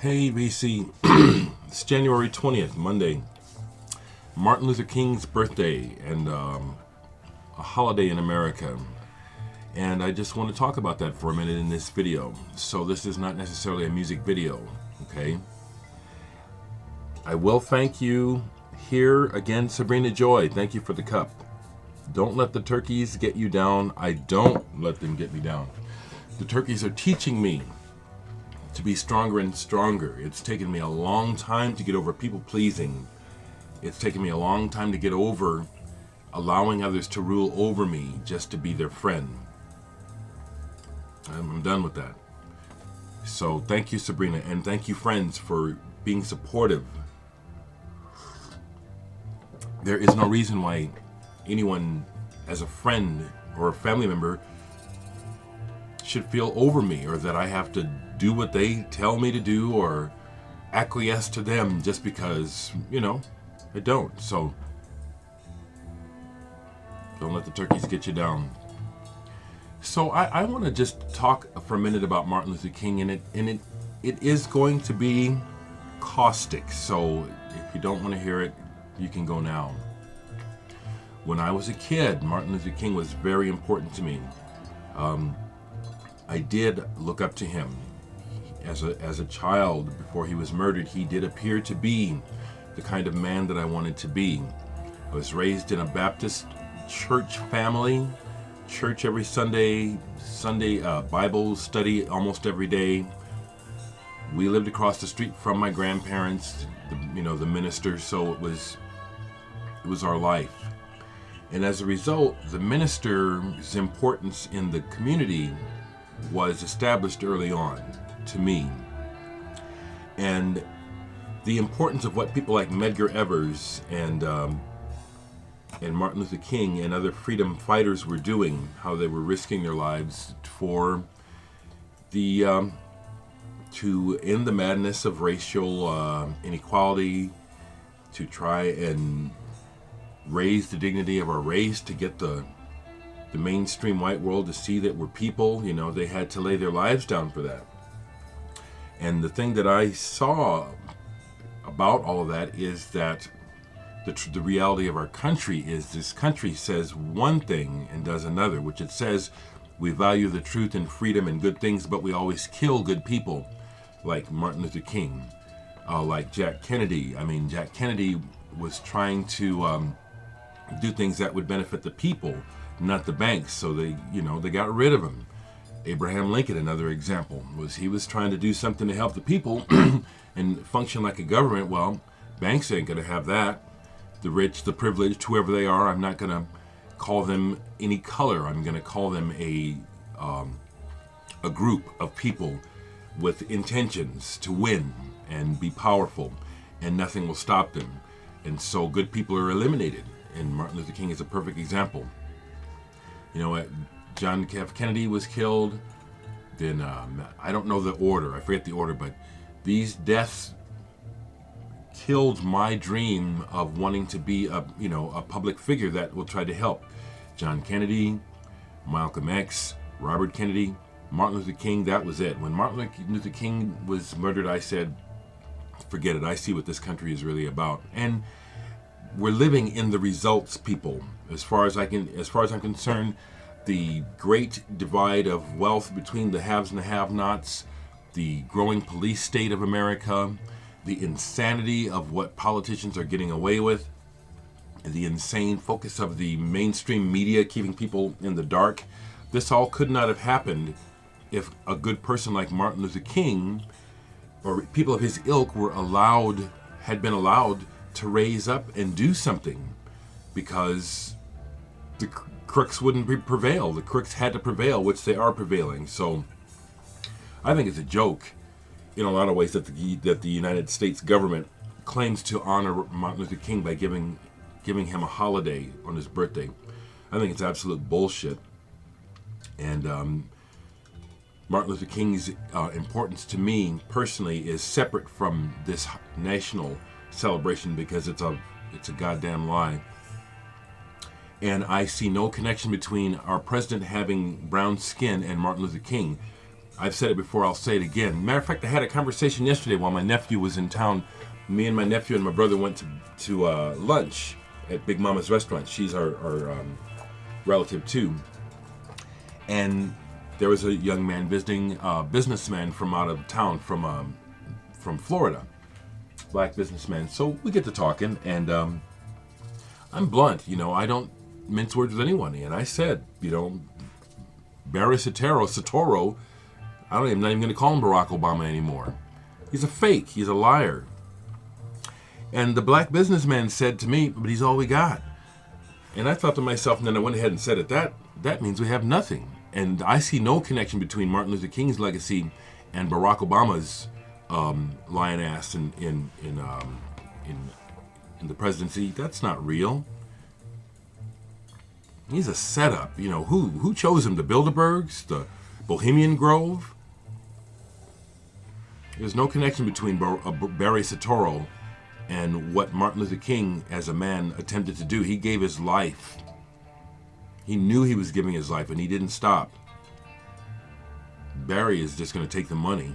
Hey, VC. It's January 20th, Monday. Martin Luther King's birthday and a holiday in America. And I just want to talk about that for a minute in this video. So this is not necessarily a music video, okay? I will thank you here again, Sabrina Joy. Thank you for the cup. Don't let the turkeys get you down. I don't let them get me down. The turkeys are teaching me to be stronger and stronger. It's taken me a long time to get over people pleasing. It's taken me a long time to get over allowing others to rule over me just to be their friend. I'm done with that. So thank you, Sabrina, and thank you, friends, for being supportive. There is no reason why anyone as a friend or a family member should feel over me, or that I have to do what they tell me to do or acquiesce to them just because, I don't. So don't let the turkeys get you down. So I want to just talk for a minute about Martin Luther King, and it is going to be caustic. So if you don't want to hear it, you can go now. When I was a kid, Martin Luther King was very important to me. I did look up to him. As a child, before he was murdered, he did appear to be the kind of man that I wanted to be. I was raised in a Baptist church family, church every Sunday, Bible study almost every day. We lived across the street from my grandparents, the minister, so it was our life. And as a result, the minister's importance in the community was established early on to me. And the importance of what people like Medgar Evers and Martin Luther King and other freedom fighters were doing, how they were risking their lives for the to end the madness of racial inequality, to try and raise the dignity of our race, to get the mainstream white world to see that we're people. They had to lay their lives down for that. And the thing that I saw about all of that is that the reality of our country is this country says one thing and does another, which it says we value the truth and freedom and good things, but we always kill good people, like Martin Luther King, like Jack Kennedy. Jack Kennedy was trying to do things that would benefit the people, not the banks, so they got rid of him. Abraham Lincoln, another example, he was trying to do something to help the people and function like a government. Well, banks ain't going to have that. The rich, the privileged, whoever they are, I'm not going to call them any color. I'm going to call them a group of people with intentions to win and be powerful, and nothing will stop them. And so good people are eliminated, and Martin Luther King is a perfect example. John F. Kennedy was killed. Then I don't know the order. I forget the order, but these deaths killed my dream of wanting to be a public figure that will try to help. John Kennedy, Malcolm X, Robert Kennedy, Martin Luther King. That was it. When Martin Luther King was murdered, I said, forget it. I see what this country is really about. And we're living in the results, people. As far as I'm concerned, the great divide of wealth between the haves and the have-nots, the growing police state of America, the insanity of what politicians are getting away with, the insane focus of the mainstream media keeping people in the dark. This all could not have happened if a good person like Martin Luther King or people of his ilk had been allowed to raise up and do something, because the crooks wouldn't prevail. The crooks had to prevail, which they are prevailing. So I think it's a joke in a lot of ways that the United States government claims to honor Martin Luther King by giving him a holiday on his birthday. I think it's absolute bullshit. And Martin Luther King's importance to me personally is separate from this national celebration, because it's a goddamn lie. And I see no connection between our president having brown skin and Martin Luther King. I've said it before, I'll say it again. Matter of fact, I had a conversation yesterday while my nephew was in town. Me and my nephew and my brother went to lunch at Big Mama's restaurant. She's our relative too. And there was a young man visiting a businessman from out of town, from Florida, black businessman. So we get to talking, and I'm blunt, I don't mince words with anyone. And I said, Barry Soetoro, I'm not even going to call him Barack Obama anymore. He's a fake. He's a liar. And the black businessman said to me, but he's all we got. And I thought to myself, and then I went ahead and said it, that means we have nothing. And I see no connection between Martin Luther King's legacy and Barack Obama's lion ass in the presidency. That's not real. He's a setup. Who chose him? The Bilderbergs? The Bohemian Grove? There's no connection between Barry Soetoro and what Martin Luther King as a man attempted to do. He gave his life. He knew he was giving his life, and he didn't stop. Barry is just going to take the money